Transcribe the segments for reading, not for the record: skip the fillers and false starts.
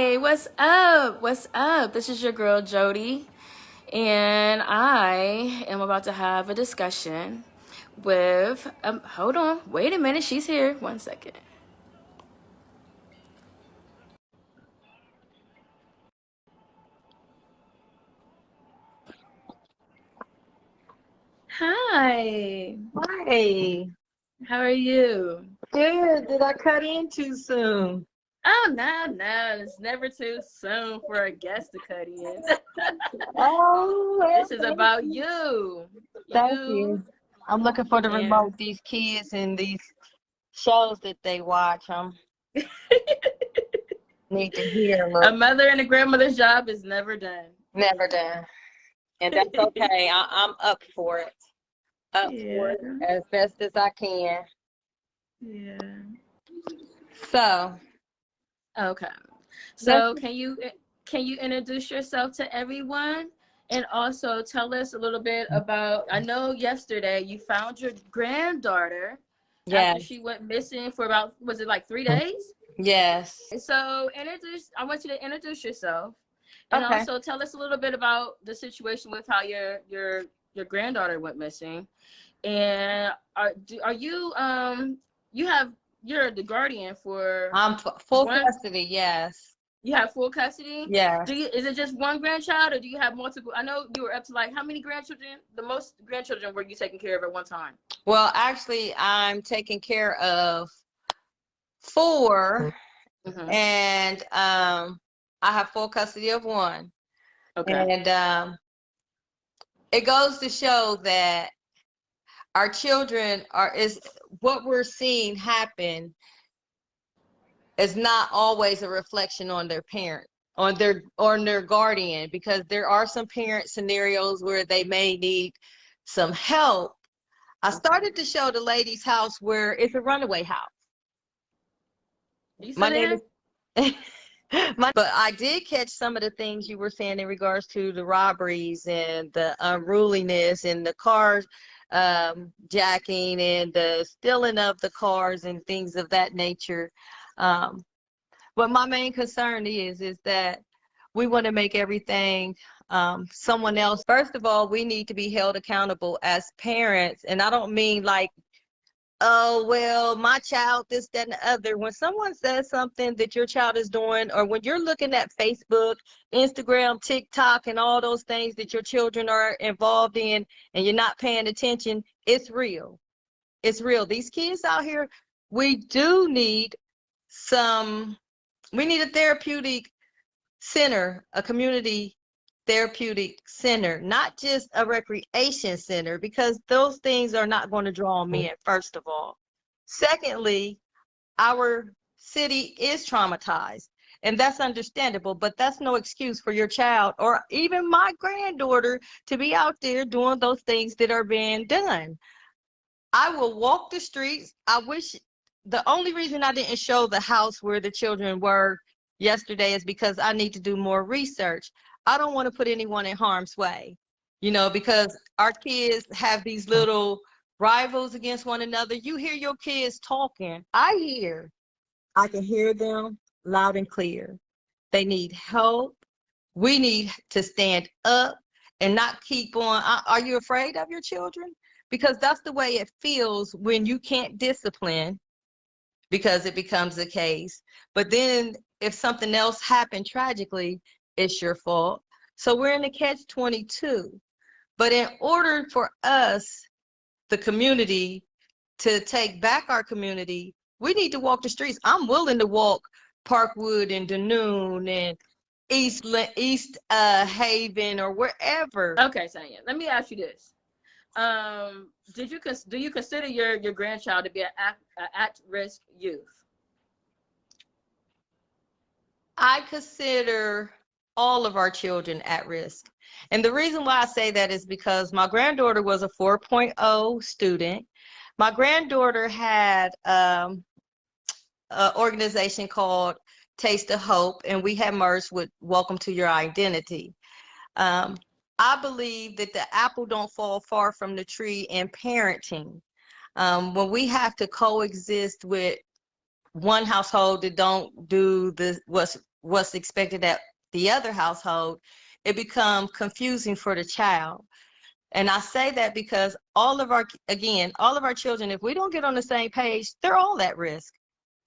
Hey, what's up? What's up? This is your girl Jodi, and I am about to have a discussion with. Hold on, wait a minute. She's here. One second. Hi. Hey, How are you? good. Did I cut in too soon? Oh no, it's never too soon for a guest to cut in. Oh, well, This is thank about you. you, Thank you, you. I'm looking for the and remote. These kids and these shows that they watch, need to hear a a little. mother and a grandmother's job is never done. Never done. And that's okay. I'm up for it. Up for Yeah, it as best as I can. yeah. So, Okay. let's, So can you introduce yourself to everyone and also tell us a little bit about, I know yesterday you found your granddaughter after yes, she went missing for about, was it like 3 days? yes. So I want you to introduce yourself and Okay. also tell us a little bit about the situation with how your granddaughter went missing. And are you you're the guardian for I'm full one. custody. Yes, You have full custody. yes. Is it just one grandchild, or do you have multiple? I know you were up to like how many grandchildren? The most grandchildren were you taking care of at one time? Well, actually, I'm taking care of four, Hmm. and I have full custody of one. Okay. And it goes to show that our children is what we're seeing happen is not always a reflection on their parent, on their guardian, because there are some parent scenarios where they may need some help. I started to show the lady's house where it's a runaway house. You My still name there? is but I did catch some of the things you were saying in regards to the robberies and the unruliness and the cars jacking and the stealing of the cars and things of that nature. Um, but my main concern is that we want to make everything someone else. First of all, we need to be held accountable as parents, and I don't mean like, oh, well, my child, this, that, and the other. When someone says something that your child is doing, or when you're looking at Facebook, Instagram, TikTok, and all those things that your children are involved in, and you're not paying attention, it's real. It's real. These kids out here, we do need some, we need a therapeutic center, a community therapeutic center, not just a recreation center, because those things are not going to draw them in, first of all. Secondly, our city is traumatized, and that's understandable, but that's no excuse for your child or even my granddaughter to be out there doing those things that are being done. I will walk the streets. I wish the only reason I didn't show the house where the children were yesterday is because I need to do more research. I don't want to put anyone in harm's way, because our kids have these little rivals against one another. You hear your kids talking. I can hear them loud and clear. They need help. We need to stand up and not keep on. Are you afraid of your children? Because that's the way it feels when you can't discipline, because it becomes the case. But then if something else happened tragically, it's your fault. So we're in the catch-22. But in order for us, the community, to take back our community, we need to walk the streets. I'm willing to walk Parkwood and Danoon and East Haven or wherever. Okay, Tanya. Let me ask you this. Do you consider your grandchild to be an at risk youth? I consider all of our children at risk. And the reason why I say that is because my granddaughter was a 4.0 student. My granddaughter had an organization called Taste of Hope, and we had merged with Welcome to Your Identity. Um, I believe that the apple don't fall far from the tree in parenting. When we have to coexist with one household that don't do what's what's expected at the other household, it becomes confusing for the child. And I say that because all of our children, if we don't get on the same page, they're all at risk.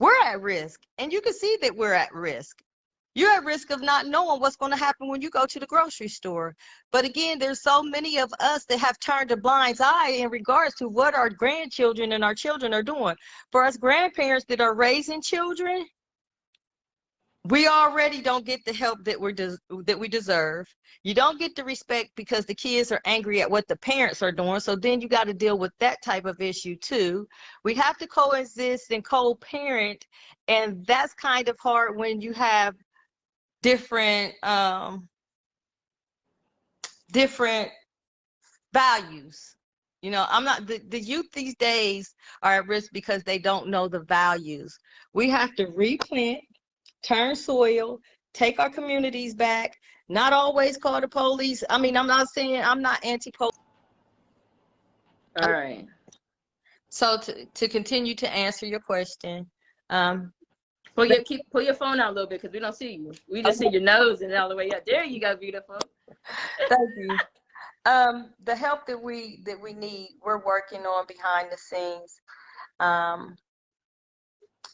We're at risk. And you can see that we're at risk. You're at risk of not knowing what's going to happen when you go to the grocery store. But again, there's so many of us that have turned a blind eye in regards to what our grandchildren and our children are doing. For us grandparents that are raising children, we already don't get the help that we deserve. You don't get the respect because the kids are angry at what the parents are doing. So then you got to deal with that type of issue too. We have to coexist and co-parent, and that's kind of hard when you have different values. You know, I'm not the youth these days are at risk because they don't know the values. We have to replant, turn soil, take our communities back, not always call the police. I mean, I'm not saying I'm not anti-police. All right. So to continue to answer your question, pull your phone out a little bit because we don't see you. We just see your nose and all the way up. There you go, beautiful. Thank you. The help that we need, we're working on behind the scenes.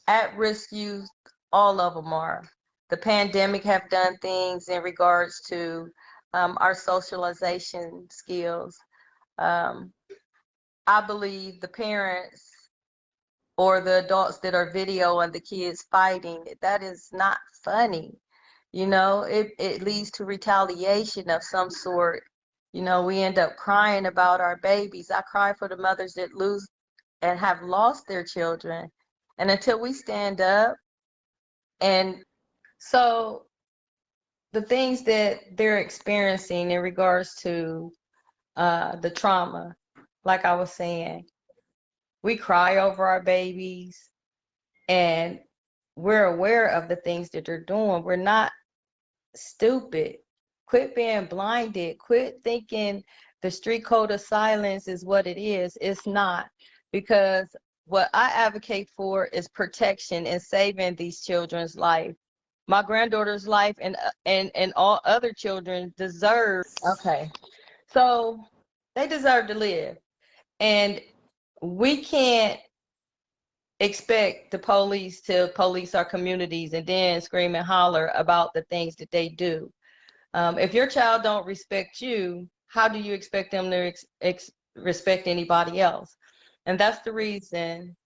At-risk youth, all of them are. The pandemic have done things in regards to our socialization skills. I believe the parents or the adults that are videoing the kids fighting, that is not funny. You know, it leads to retaliation of some sort. You know, we end up crying about our babies. I cry for the mothers that lose and have lost their children. And until we stand up, and so the things that they're experiencing in regards to the trauma, like I was saying, we cry over our babies and we're aware of the things that they're doing. We're not stupid. Quit being blinded. Quit thinking the street code of silence is what it is. It's not. Because what I advocate for is protection and saving these children's life. My granddaughter's life and all other children deserve. Okay. So they deserve to live. And we can't expect the police to police our communities and then scream and holler about the things that they do. If your child don't respect you, how do you expect them to respect anybody else? And that's the reason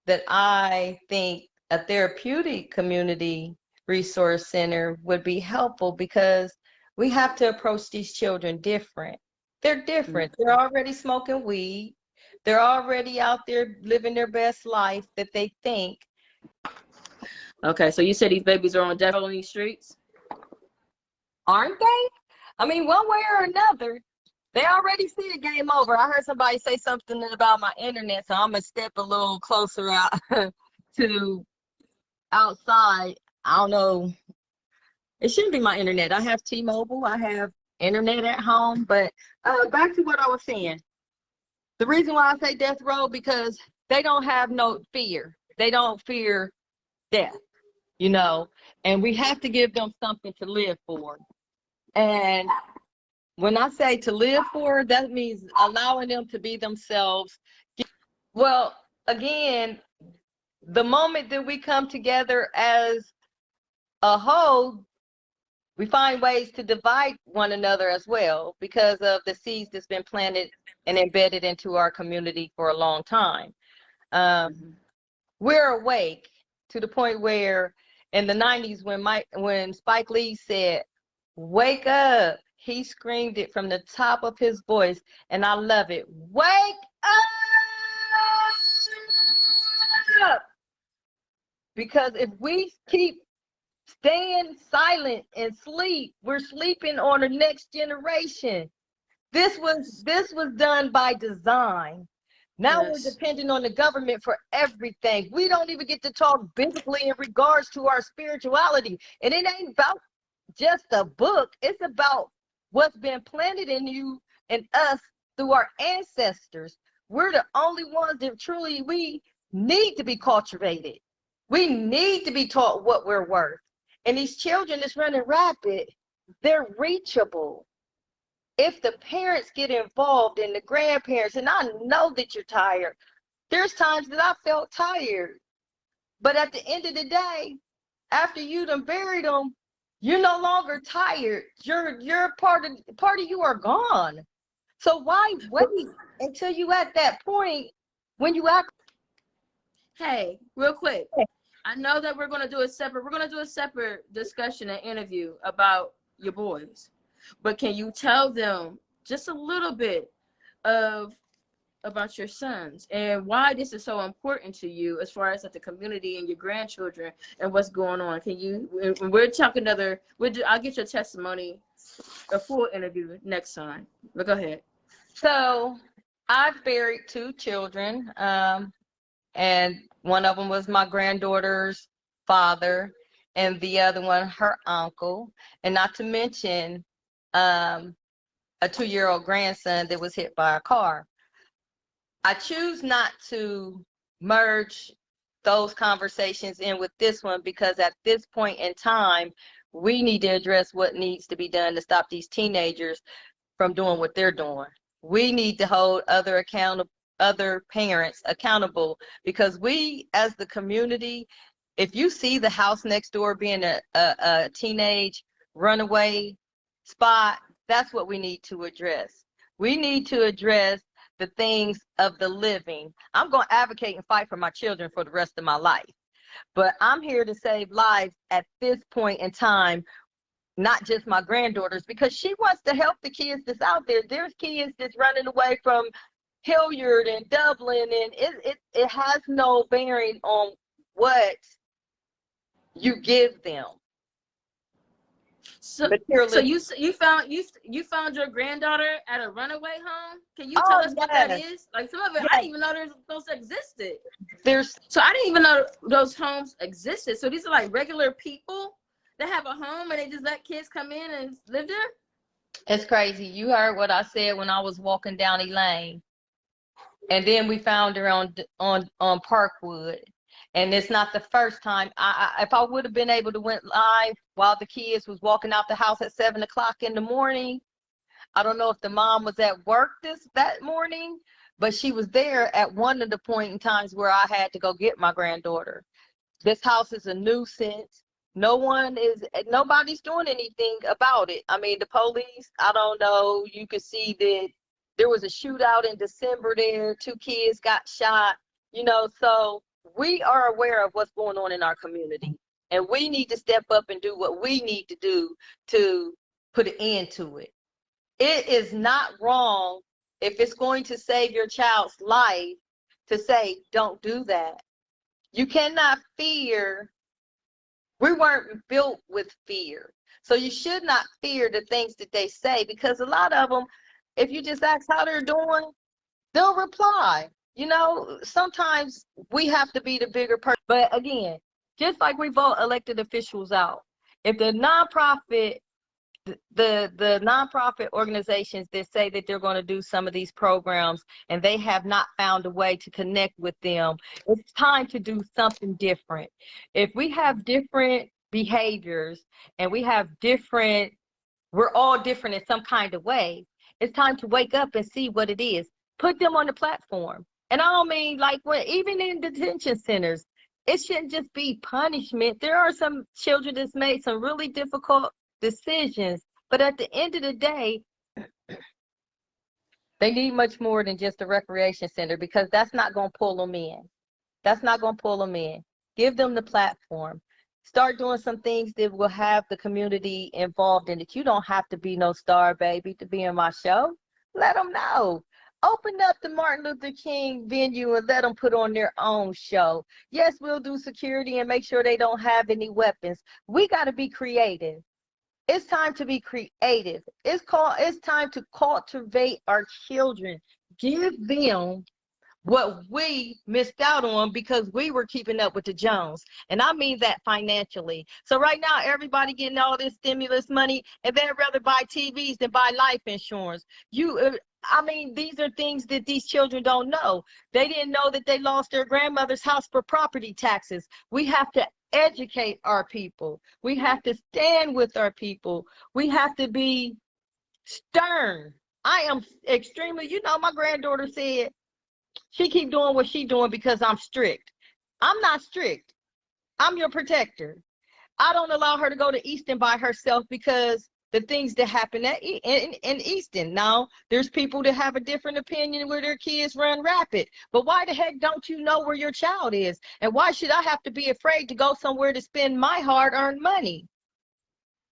that I think a therapeutic community resource center would be helpful, because we have to approach these children different. They're different. They're already smoking weed. They're already out there living their best life that they think. Okay, so you said these babies are on death row in these streets? Aren't they? I mean, one way or another, they already see a game over. I heard somebody say something about my internet, so I'm going to step a little closer out to outside. I don't know. It shouldn't be my internet. I have T-Mobile. I have internet at home. But back to what I was saying. The reason why I say death row, because they don't have no fear. They don't fear death, you know, and we have to give them something to live for. And when I say to live for, that means allowing them to be themselves. Well, again, the moment that we come together as a whole, we find ways to divide one another as well, because of the seeds that's been planted and embedded into our community for a long time. We're awake to the point where in the 90s, when Spike Lee said, "Wake up," he screamed it from the top of his voice, and I love it. Wake up! Because if we keep staying silent and sleep, we're sleeping on the next generation. This was done by design. Now Yes. we're depending on the government for everything. We don't even get to talk biblically in regards to our spirituality. And it ain't about just a book. It's about what's been planted in you and us through our ancestors. We're the only ones that truly, we need to be cultivated. We need to be taught what we're worth. And these children that's running rapid, they're reachable. If the parents get involved and the grandparents, and I know that you're tired. There's times that I felt tired. But at the end of the day, after you done buried them, you're no longer tired. You're part of you are gone. So why wait until you at that point when you act? Hey, real quick. I know that we're gonna do a separate discussion and interview about your boys. But can you tell them just a little bit about your sons and why this is so important to you as far as like the community and your grandchildren and what's going on? Can you? We're talking I'll get your testimony, a full interview next time. But go ahead. So I've buried 2 children, and one of them was my granddaughter's father, and the other one her uncle, and not to mention a 2-year-old grandson that was hit by a car. I choose not to merge those conversations in with this one because at this point in time, we need to address what needs to be done to stop these teenagers from doing what they're doing. We need to hold other parents accountable, because we as the community, if you see the house next door being a teenage runaway spot, that's what we need to address. We need to address the things of the living. I'm going to advocate and fight for my children for the rest of my life. But I'm here to save lives at this point in time, not just my granddaughters, because she wants to help the kids that's out there. There's kids that's running away from Hilliard and Dublin, and it has no bearing on what you give them. So you found your granddaughter at a runaway home? Can you tell us what that is? Like some of it, I didn't even know those existed. So I didn't even know those homes existed. So these are like regular people that have a home and they just let kids come in and live there? It's crazy. You heard what I said when I was walking down Elaine. And then we found her on Parkwood. And it's not the first time. If I would have been able to went live while the kids was walking out the house at 7 o'clock in the morning, I don't know if the mom was at work that morning, but she was there at one of the point in times where I had to go get my granddaughter. This house is a nuisance. Nobody's doing anything about it. I mean, the police, I don't know. You could see that there was a shootout in December there. 2 kids got shot, so we are aware of what's going on in our community, and we need to step up and do what we need to do to put an end to it. It is not wrong if it's going to save your child's life to say, don't do that. You cannot fear. We weren't built with fear. So you should not fear the things that they say, because a lot of them, if you just ask how they're doing, they'll reply. Sometimes we have to be the bigger person. But again, just like we vote elected officials out, if the nonprofit organizations that say that they're going to do some of these programs and they have not found a way to connect with them, it's time to do something different. If we have different behaviors and we're all different in some kind of way, it's time to wake up and see what it is. Put them on the platform. And I don't mean even in detention centers, it shouldn't just be punishment. There are some children that's made some really difficult decisions, but at the end of the day, they need much more than just a recreation center, because that's not going to pull them in. Give them the platform. Start doing some things that will have the community involved in it. You don't have to be no star baby to be in my show. Let them know. Open up the Martin Luther King venue and let them put on their own show. Yes, we'll do security and make sure they don't have any weapons. We got to be creative. It's time to be creative. It's time to cultivate our children. Give them what we missed out on because we were keeping up with the Jones. And I mean that financially. So right now, everybody getting all this stimulus money, and they'd rather buy TVs than buy life insurance. These are things that these children don't know. They didn't know that they lost their grandmother's house for property taxes. We have to educate our people. We have to stand with our people. We have to be stern. I am extremely, my granddaughter said she keep doing what she doing because I'm strict. I'm not strict. I'm your protector. I don't allow her to go to Easton by herself because the things that happen in Easton. Now, there's people that have a different opinion where their kids run rapid. But why the heck don't you know where your child is? And why should I have to be afraid to go somewhere to spend my hard-earned money?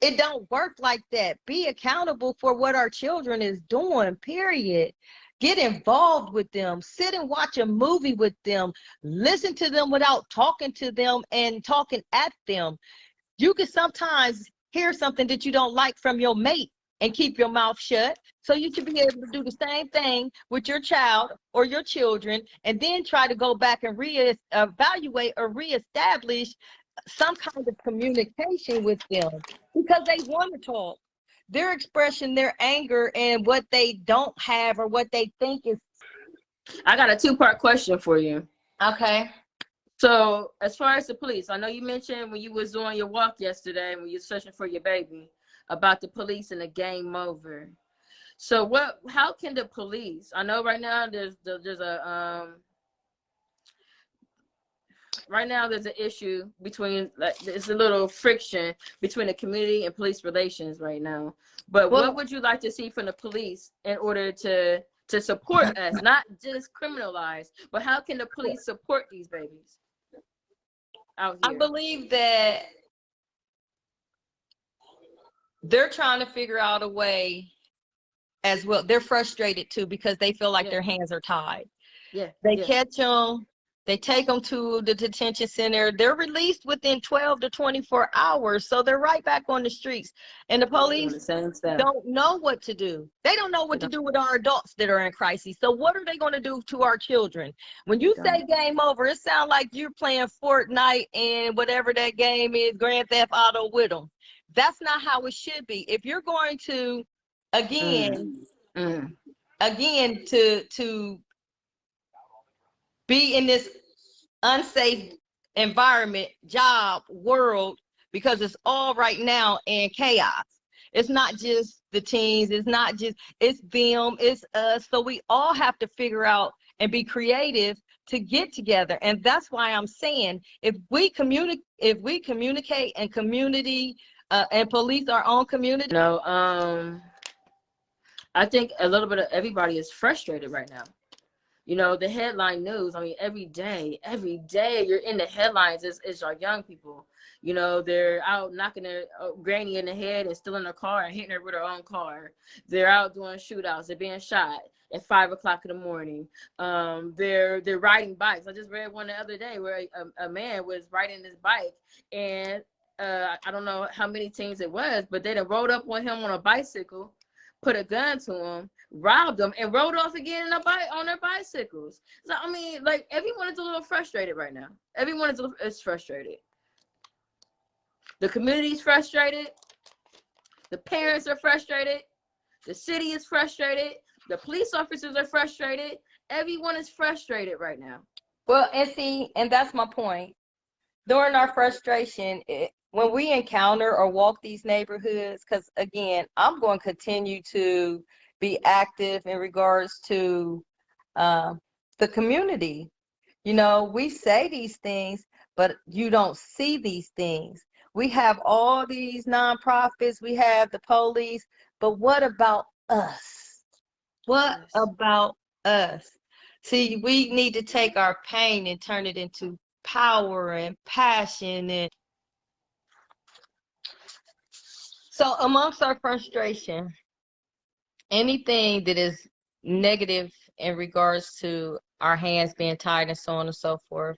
It don't work like that. Be accountable for what our children is doing, period. Get involved with them. Sit and watch a movie with them. Listen to them without talking to them and talking at them. You can sometimes hear something that you don't like from your mate and keep your mouth shut. So you should be able to do the same thing with your child or your children, and then try to go back and reevaluate or reestablish some kind of communication with them, because they want to talk. They're expressing their anger and what they don't have or what they think is. I got a two-part question for you. Okay. So as far as the police, I know you mentioned when you was doing your walk yesterday, when you were searching for your baby, about the police and the game over. So how can the police, I know right now there's an issue between, like, there's a little friction between the community and police relations right now. But what would you like to see from the police in order to support us, not just criminalize, but how can the police support these babies out here? I believe that they're trying to figure out a way as well. They're frustrated too because they feel like their hands are tied. They catch them, they take them to the detention center. They're released within 12 to 24 hours. So they're right back on the streets. And the police don't know what to do. They don't know what to do with our adults that are in crisis. So what are they going to do to our children? When you say game over, it sounds like you're playing Fortnite and whatever that game is, Grand Theft Auto, with them. That's not how it should be. If you're going to, again, to be in this unsafe environment, job, world, because it's all right now in chaos. It's not just the teens, it's them, it's us. So we all have to figure out and be creative to get together. And that's why I'm saying, if we communicate and community and police our own community. I think a little bit of everybody is frustrated right now. The headline news, I mean, every day you're in the headlines is our young people. They're out knocking their granny in the head and stealing her car and hitting her with her own car. They're out doing shootouts. They're being shot at 5 o'clock in the morning. They're riding bikes. I just read one the other day where a man was riding his bike, and I don't know how many teams it was, but they done rode up on him on a bicycle, put a gun to him, robbed them, and rode off again on their bicycles. So I mean, like, everyone is a little frustrated right now. Everyone is frustrated. The community is frustrated. The parents are frustrated. The city is frustrated. The police officers are frustrated. Everyone is frustrated right now. Well, and that's my point. During our frustration, when we encounter or walk these neighborhoods, because again, I'm going to continue to be active in regards to the community. We say these things, but you don't see these things. We have all these nonprofits, we have the police, but what about us? What about us? See, we need to take our pain and turn it into power and passion. And so amongst our frustration, anything that is negative in regards to our hands being tied and so on and so forth,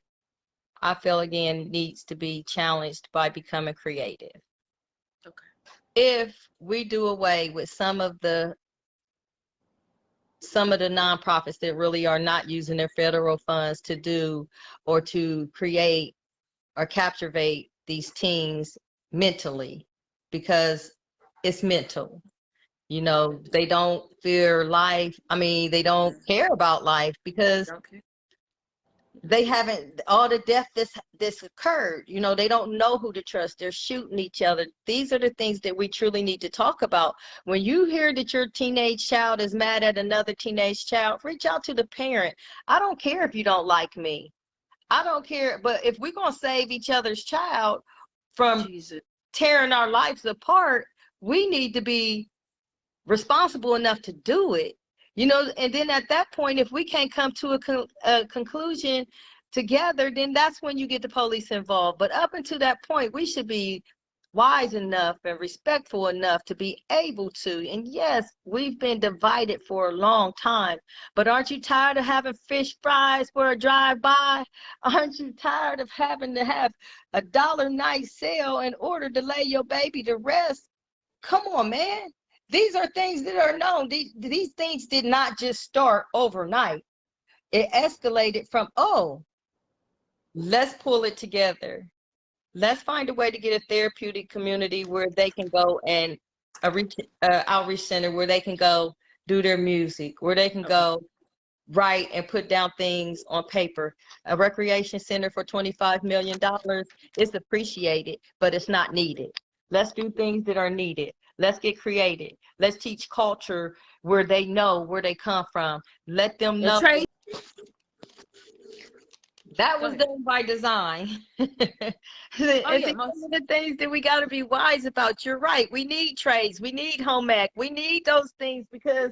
I feel again needs to be challenged by becoming creative. Okay. If we do away with some of the nonprofits that really are not using their federal funds to do or to create or captivate these teens mentally, because it's mental. They don't fear life. I mean, they don't care about life because they haven't, all the death this occurred, you know, they don't know who to trust. They're shooting each other. These are the things that we truly need to talk about. When you hear that your teenage child is mad at another teenage child, reach out to the parent. I don't care if you don't like me. I don't care. But if we're going to save each other's child from Jesus. tearing our lives apart, we need to be responsible enough to do it. You know, and then at that point, if we can't come to a conclusion together, then that's when you get the police involved. But up until that point, we should be wise enough and respectful enough to be able to. And yes, we've been divided for a long time, but aren't you tired of having fish fries for a drive-by? Aren't you tired of having to have a dollar night sale in order to lay your baby to rest? Come on, man. These are things that are known. These things did not just start overnight. It escalated from, oh, let's pull it together. Let's find a way to get a therapeutic community where they can go, and a outreach center where they can go do their music, where they can go write and put down things on paper. A recreation center for $25 million is appreciated, but it's not needed. Let's do things that are needed. Let's get creative. Let's teach culture where they know where they come from. Let them know. That was done by design. Some of the things that we got to be wise about. You're right. We need trades. We need home ec. We need those things because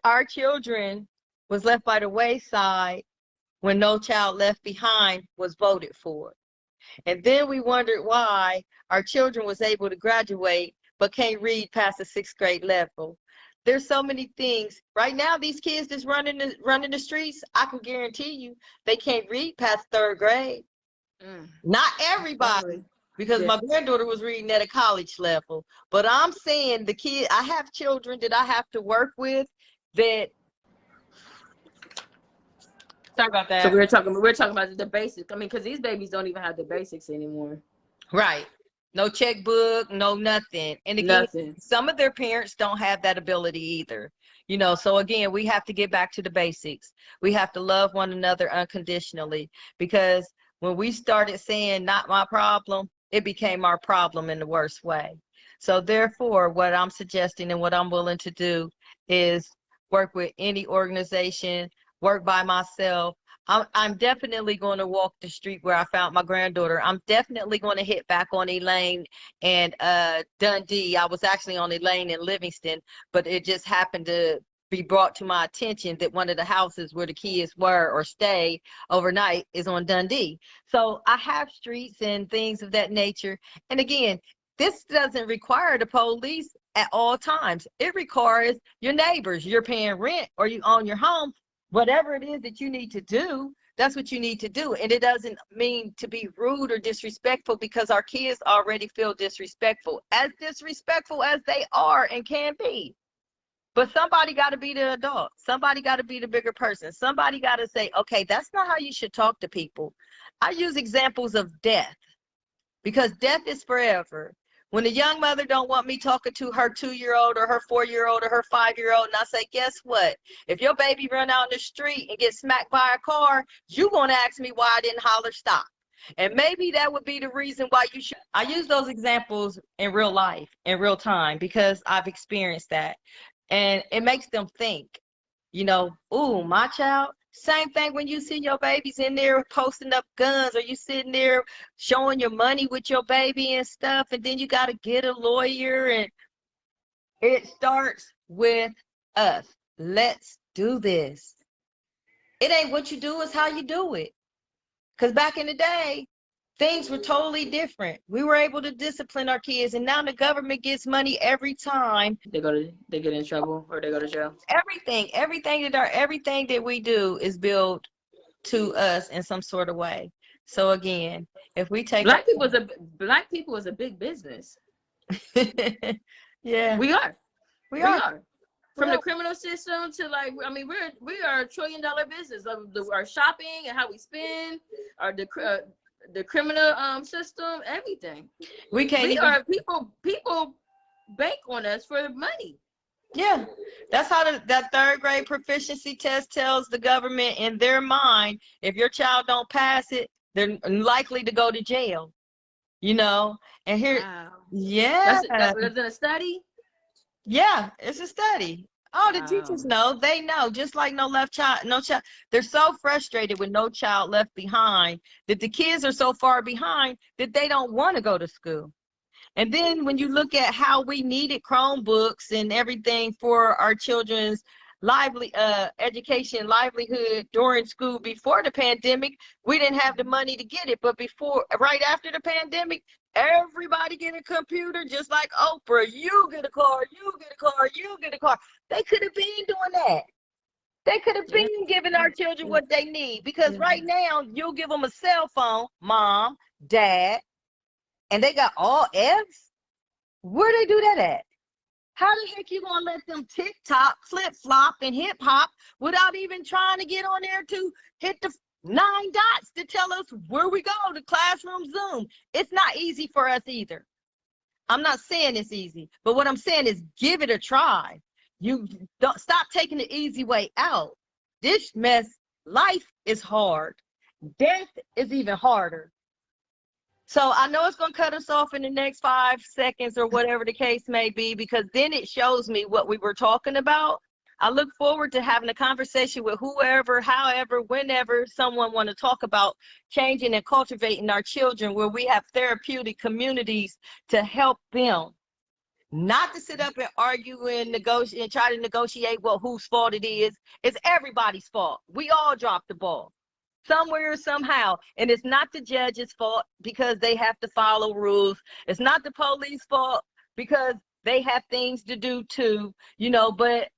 our children was left by the wayside when No Child Left Behind was voted for. And then we wondered why our children was able to graduate but can't read past the 6th grade level. There's so many things. Right now, these kids that's running the streets, I can guarantee you, they can't read past 3rd grade. Not everybody, because my granddaughter was reading at a college level. But I'm saying the kid, I have children that I have to work with that. Sorry about that. So we're talking about the basics. I mean, because these babies don't even have the basics anymore. Right. No checkbook, no nothing. And again, some of their parents don't have that ability either. You know, so again, we have to get back to the basics. We have to love one another unconditionally, because when we started saying not my problem, it became our problem in the worst way. So therefore, what I'm suggesting and what I'm willing to do is work with any organization, work by myself. I'm definitely going to walk the street where I found my granddaughter. I'm definitely going to hit back on Elaine and Dundee. I was actually on Elaine and Livingston, but it just happened to be brought to my attention that one of the houses where the kids were or stay overnight is on Dundee. So I have streets and things of that nature. And again, this doesn't require the police at all times. It requires your neighbors. You're paying rent or you own your home. Whatever it is that you need to do, that's what you need to do. And it doesn't mean to be rude or disrespectful, because our kids already feel disrespectful as they are and can be. But somebody got to be the adult. Somebody got to be the bigger person. Somebody got to say, okay, that's not how you should talk to people. I use examples of death, because death is forever. When a young mother don't want me talking to her 2-year-old or her 4-year-old or her 5-year-old, and I say, guess what? If your baby run out in the street and get smacked by a car, you going to ask me why I didn't holler stop. And maybe that would be the reason why you should. I use those examples in real life, in real time, because I've experienced that. And it makes them think, you know, ooh, my child. Same thing when you see your babies in there posting up guns, or you sitting there showing your money with your baby and stuff, and then you got to get a lawyer. And it starts with us. Let's do this. It ain't what you do, it's how you do it. Because back in the day, things were totally different. We were able to discipline our kids, and now the government gets money every time they get in trouble or they go to jail. Everything that we do is billed to us in some sort of way. So again, if we take black people is a big business. Yeah, we are. From the Yeah. criminal system to, like, I mean, we are a $1 trillion business of our shopping and how we spend, the criminal system, everything. We can't people bank on us for money. Yeah, that's how that third grade proficiency test tells the government in their mind, if your child don't pass it, they're likely to go to jail, you know? And here, Wow. yeah, That was in a study? yeah, it's a study. Oh, the Wow. teachers know, they know, just like no child. They're so frustrated with no child left behind that the kids are so far behind that they don't want to go to school. And then when you look at how we needed Chromebooks and everything for our children's education, livelihood during school before the pandemic, we didn't have the money to get it. But right after the pandemic, everybody get a computer, just like Oprah. You get a car, you get a car, you get a car. They could have been doing that. They could have Yeah. been giving our children what they need, because Yeah. right now you'll give them a cell phone, mom, dad, and they got all F's. Where they do that at? How the heck you gonna let them TikTok, flip flop, and hip hop without even trying to get on there to hit the 9 dots to tell us where we go to classroom Zoom? It's not easy for us either. I'm not saying it's easy, but what I'm saying is give it a try. You don't stop taking the easy way out. This mess, life is hard. Death is even harder. So I know it's going to cut us off in the next 5 seconds or whatever the case may be, because then it shows me what we were talking about. I look forward to having a conversation with whoever, however, whenever someone want to talk about changing and cultivating our children, where we have therapeutic communities to help them. Not to sit up and argue and negotiate and try to negotiate whose fault it is. It's everybody's fault. We all dropped the ball somewhere, somehow. And it's not the judge's fault because they have to follow rules. It's not the police fault because they have things to do too, but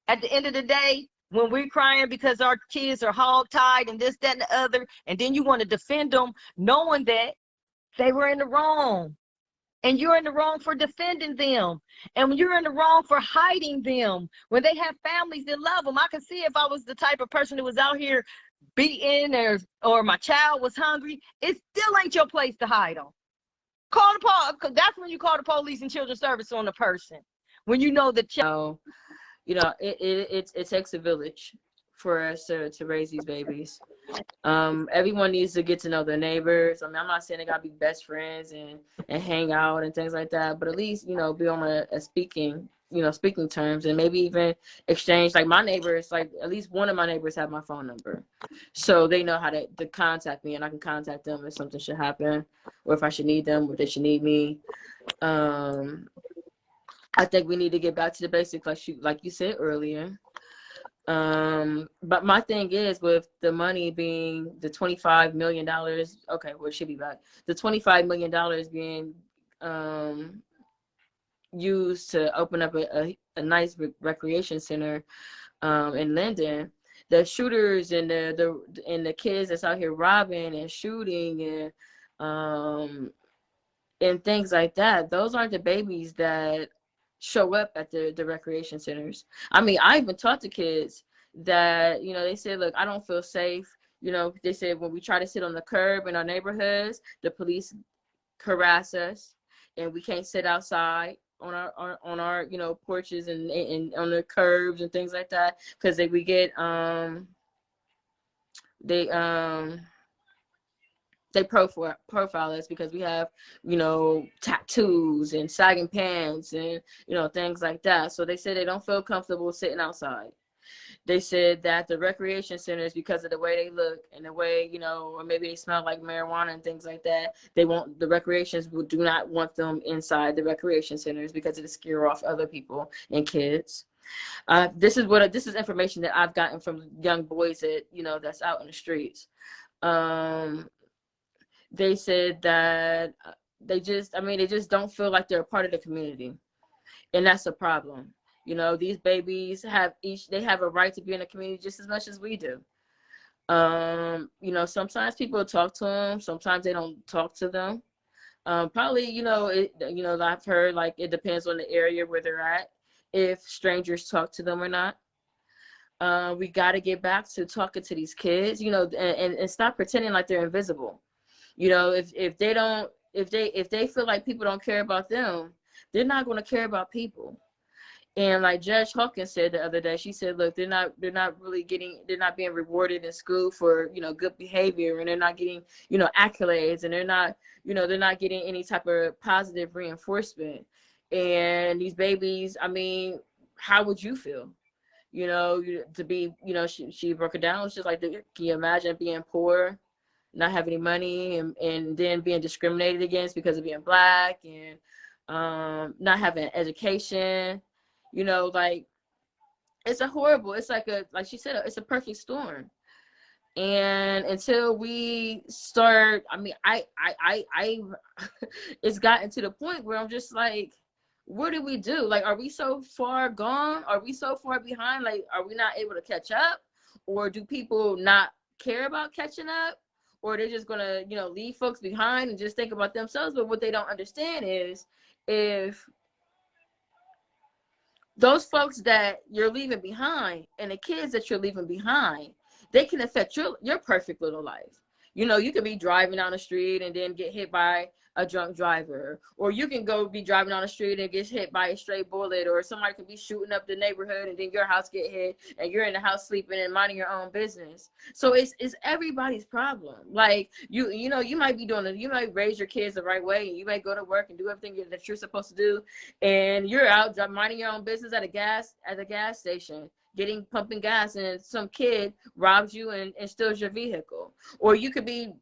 at the end of the day, when we're crying because our kids are hog-tied and this, that, and the other, and then you want to defend them knowing that they were in the wrong. And you're in the wrong for defending them. And you're in the wrong for hiding them. When they have families that love them, I can see if I was the type of person who was out here beaten or my child was hungry, it still ain't your place to hide them. Call the police. That's when you call the police and children's service on the person. When you know the child. It takes a village for us to raise these babies. Everyone needs to get to know their neighbors. I mean, I'm not saying they gotta be best friends and hang out and things like that, but at least, be on a speaking terms, and maybe even exchange. Like my neighbors, like at least one of my neighbors have my phone number, so they know how to contact me, and I can contact them if something should happen, or if I should need them, or if they should need me. I think we need to get back to the basics, like you said earlier. But my thing is, with the money being the $25 million, okay, well, it should be back. The $25 million being used to open up a nice recreation center in Linden. The shooters and the kids that's out here robbing and shooting and things like that, those aren't the babies that show up at the recreation centers. I mean, I even talked to kids that, they said, look, I don't feel safe. They said when we try to sit on the curb in our neighborhoods, the police harass us, and we can't sit outside on our porches and on the curbs and things like that, because we get they profile us because we have, tattoos and sagging pants and, things like that. So they said they don't feel comfortable sitting outside. They said that the recreation centers, because of the way they look and the way, or maybe they smell like marijuana and things like that, the recreations do not want them inside the recreation centers because it'll scare off other people and kids. This is information that I've gotten from young boys that, that's out in the streets. They said that they just don't feel like they're a part of the community, and that's a problem. These babies have a right to be in the community just as much as we do. Sometimes people talk to them, sometimes they don't talk to them. Probably, I've heard, like, it depends on the area where they're at, if strangers talk to them or not. We got to get back to talking to these kids, and stop pretending like they're invisible. If they feel like people don't care about them, they're not going to care about people. And like Judge Hawkins said the other day, she said, look, they're not being rewarded in school for, you know, good behavior, and they're not getting, you know, accolades, and they're not getting any type of positive reinforcement. And these babies, I mean, how would you feel? You know, to be, you know, she broke it down. It's just like, can you imagine being poor, not having any money, and then being discriminated against because of being Black, and not having education? You know, like, it's like she said, it's a perfect storm. And until we start, I mean, I it's gotten to the point where I'm just like, what do we do? Like, are we so far gone? Are we so far behind? Like, are we not able to catch up? Or do people not care about catching up? Or they're just gonna, you know, leave folks behind and just think about themselves? But what they don't understand is, if those folks that you're leaving behind and the kids that you're leaving behind, they can affect your perfect little life. You know, you could be driving down the street and then get hit by a drunk driver, or you can go be driving down the street and get hit by a stray bullet, or somebody could be shooting up the neighborhood and then your house get hit and you're in the house sleeping and minding your own business. So it's everybody's problem. Like, you know, you might raise your kids the right way, and you might go to work and do everything that you're supposed to do, and you're out minding your own business at a gas station, pumping gas, and some kid robs you and steals your vehicle. Or you could be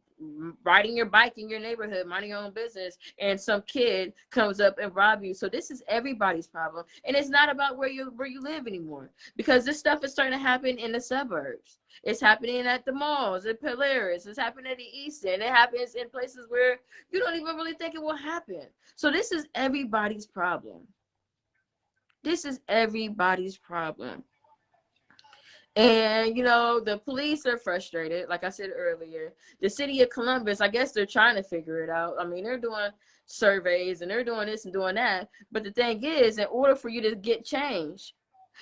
riding your bike in your neighborhood, minding your own business, and some kid comes up and rob you. So this is everybody's problem, and it's not about where you live anymore, because this stuff is starting to happen in the suburbs. It's happening at the malls, at Polaris. It's happening at the East End. It happens in places where you don't even really think it will happen. So this is everybody's problem. This is everybody's problem. And, you know, the police are frustrated. Like I said earlier, the city of Columbus, I guess they're trying to figure it out. I mean, they're doing surveys and they're doing this and doing that. But the thing is, in order for you to get change,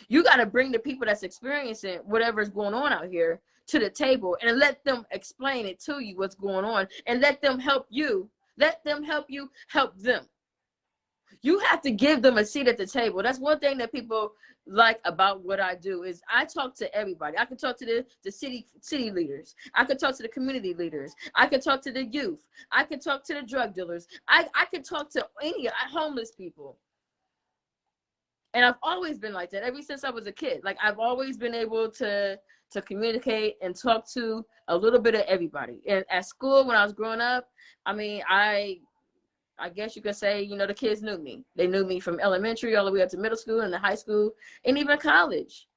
you got to bring the people that's experiencing whatever's going on out here to the table and let them explain it to you, what's going on, and let them help you. Let them help you help them. You have to give them a seat at the table. That's one thing that people like about what I do, is I talk to everybody. I can talk to the city leaders. I can talk to the community leaders. I can talk to the youth. I can talk to the drug dealers. I can talk to any homeless people. And I've always been like that ever since I was a kid. Like, I've always been able to communicate and talk to a little bit of everybody. And at school, when I was growing up, I mean, I guess you could say, you know, the kids knew me. They knew me from elementary all the way up to middle school and the high school and even college.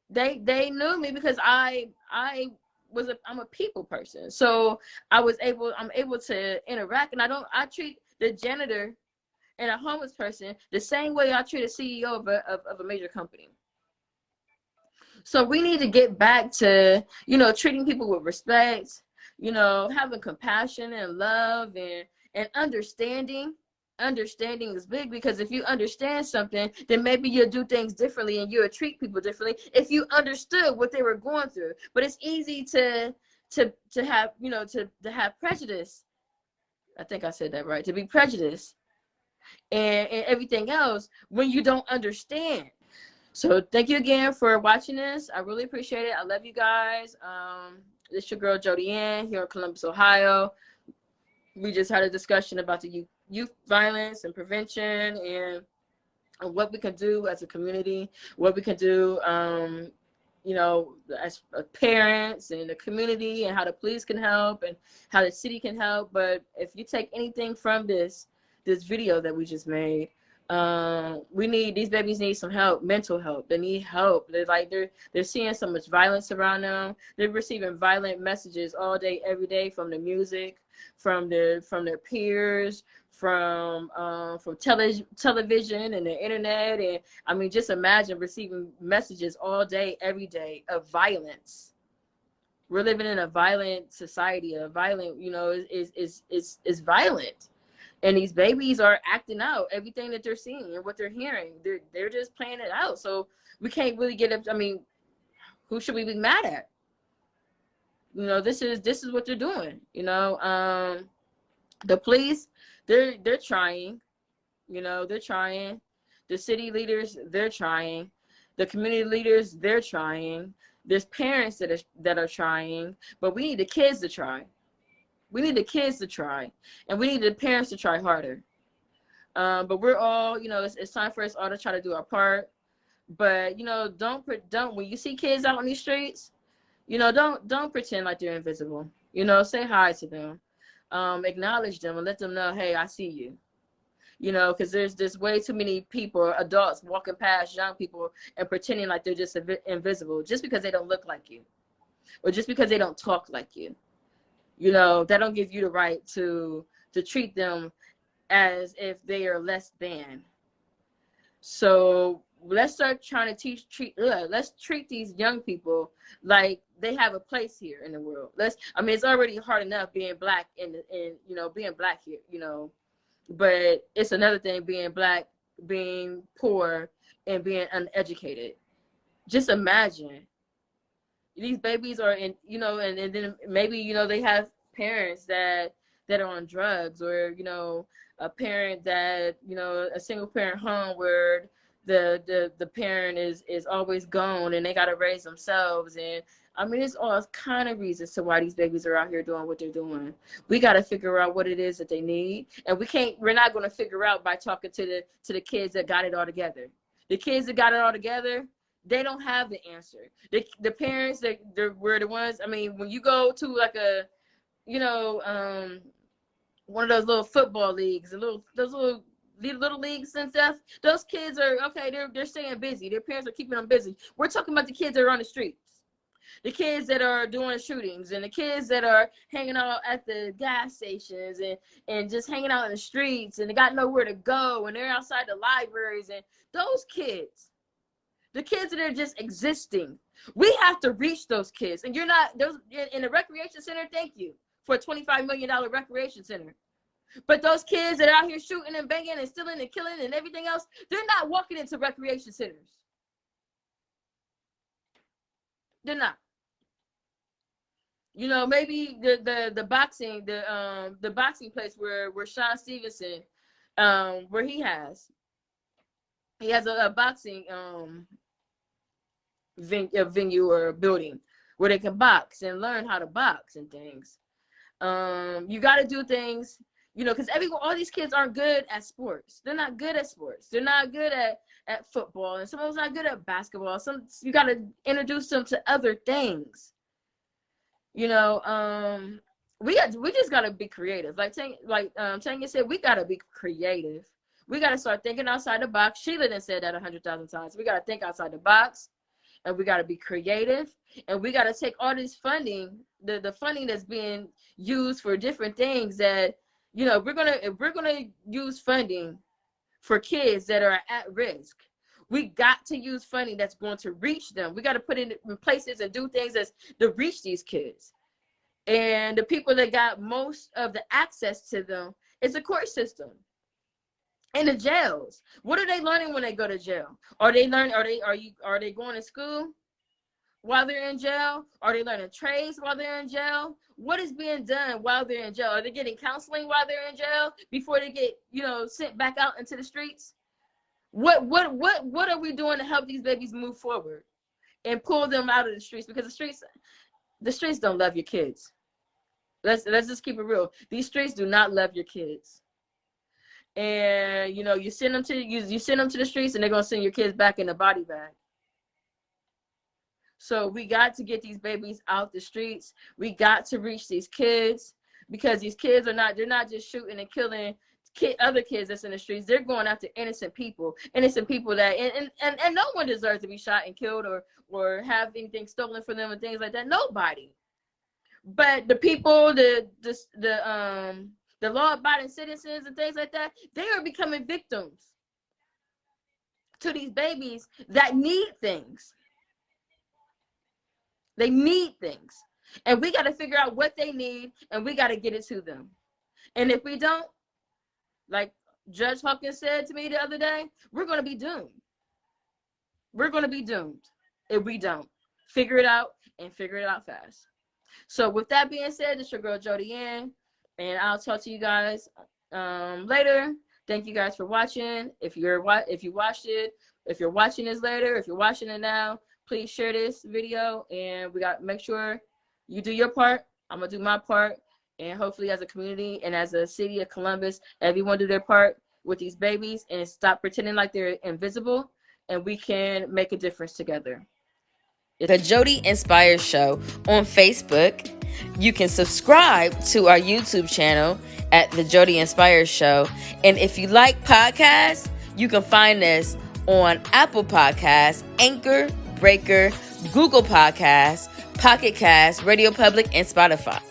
They knew me because I'm a people person. So I'm able to interact, and I treat the janitor and a homeless person the same way I treat a CEO of a major company. So we need to get back to, you know, treating people with respect, you know, having compassion and love, and understanding. Understanding is big, because if you understand something, then maybe you'll do things differently and you'll treat people differently if you understood what they were going through. But it's easy to have, you know, to have prejudice. I think I said that right. To be prejudiced and everything else when you don't understand. So thank you again for watching this. I really appreciate it. I love you guys. This is your girl Jodi Ann here in Columbus, Ohio. We just had a discussion about the youth violence and prevention, and what we can do as a community, what we can do, you know, as parents and the community, and how the police can help and how the city can help. But if you take anything from this video that we just made, these babies need some help, mental help. They need help. They're seeing so much violence around them. They're receiving violent messages all day, every day, from the music, from their peers, from television and the internet. And I mean, just imagine receiving messages all day, every day of violence. We're living in a violent society. A violent, you know, is violent. And these babies are acting out everything that they're seeing and what they're hearing. They're just playing it out. So we can't really get up. I mean, who should we be mad at? You know, this is what they're doing. You know, the police, they're trying. You know, they're trying. The city leaders, they're trying. The community leaders, they're trying. There's parents that are trying, but we need the kids to try. We need the kids to try, and we need the parents to try harder. But we're all, it's time for us all to try to do our part. But don't when you see kids out on these streets, don't pretend like they're invisible. Say hi to them, acknowledge them, and let them know, hey, I see you. Because there's way too many people, adults, walking past young people and pretending like they're just invisible just because they don't look like you, or just because they don't talk like you. That don't give you the right to treat them as if they are less than. So let's start trying to let's treat these young people like they have a place here in the world. It's already hard enough being black and being black here, but it's another thing being black, being poor, and being uneducated. Just imagine these babies are in, and then maybe, they have parents that are on drugs, or, a parent that, a single parent home where the parent is always gone and they got to raise themselves. And it's all kind of reasons to why these babies are out here doing what they're doing. We got to figure out what it is that they need, and we're not going to figure out by talking to the kids that got it all together. The kids that got it all together, they don't have the answer. The parents that were the ones. When you go to like a, one of those little football leagues, those little leagues and stuff, those kids are okay. They're staying busy. Their parents are keeping them busy. We're talking about the kids that are on the streets, the kids that are doing shootings, and the kids that are hanging out at the gas stations and just hanging out in the streets, and they got nowhere to go, and they're outside the libraries, and those kids. The kids that are just existing. We have to reach those kids. And you're not, those in a recreation center, thank you for a $25 million recreation center. But those kids that are out here shooting and banging and stealing and killing and everything else, they're not walking into recreation centers. They're not. Maybe the boxing place where Sean Stevenson, where he has a boxing venue or a building where they can box and learn how to box and things. You got to do things, because all these kids aren't good at sports. They're not good at sports. They're not good at football, and some of them's not good at basketball. You got to introduce them to other things. We just got to be creative. Like Tania said, we got to be creative. We got to start thinking outside the box. Sheila done said that 100,000 times. We got to think outside the box. And we got to be creative, and we got to take all this funding, the funding that's being used for different things that, if we're gonna use funding for kids that are at risk, we got to use funding that's going to reach them. We got to put it in places and do things to reach these kids. And the people that got most of the access to them is the court system. In the jails, what are they learning when they go to jail? Are they going to school while they're in jail? Are they learning trades while they're in jail? What is being done while they're in jail? Are they getting counseling while they're in jail before they get, sent back out into the streets? What are we doing to help these babies move forward and pull them out of the streets? Because the streets don't love your kids. Let's just keep it real. These streets do not love your kids. And you send them to the streets, and they're gonna send your kids back in a body bag. So we got to get these babies out the streets. We got to reach these kids, because these kids they're not just shooting and killing other kids that's in the streets. They're going after innocent people that and no one deserves to be shot and killed or have anything stolen from them and things like that. Nobody. But the people, the law-abiding citizens and things like that, they are becoming victims to these babies that need things. They need things. And we got to figure out what they need, and we got to get it to them. And if we don't, like Judge Hawkins said to me the other day, we're going to be doomed. We're going to be doomed if we don't figure it out, and figure it out fast. So with that being said, it's your girl Jodi and I'll talk to you guys later. Thank you guys for watching. If you watched it, if you're watching this later, if you're watching it now, please share this video, and we got to make sure you do your part. I'm gonna do my part, and hopefully as a community and as a city of Columbus, everyone do their part with these babies and stop pretending like they're invisible, and we can make a difference together. The Jodi Inspires Show on Facebook. You can subscribe to our YouTube channel at the Jodi Inspires Show. And if you like podcasts, you can find us on Apple Podcasts, Anchor, Breaker, Google Podcasts, Pocket Casts, Radio Public, and Spotify.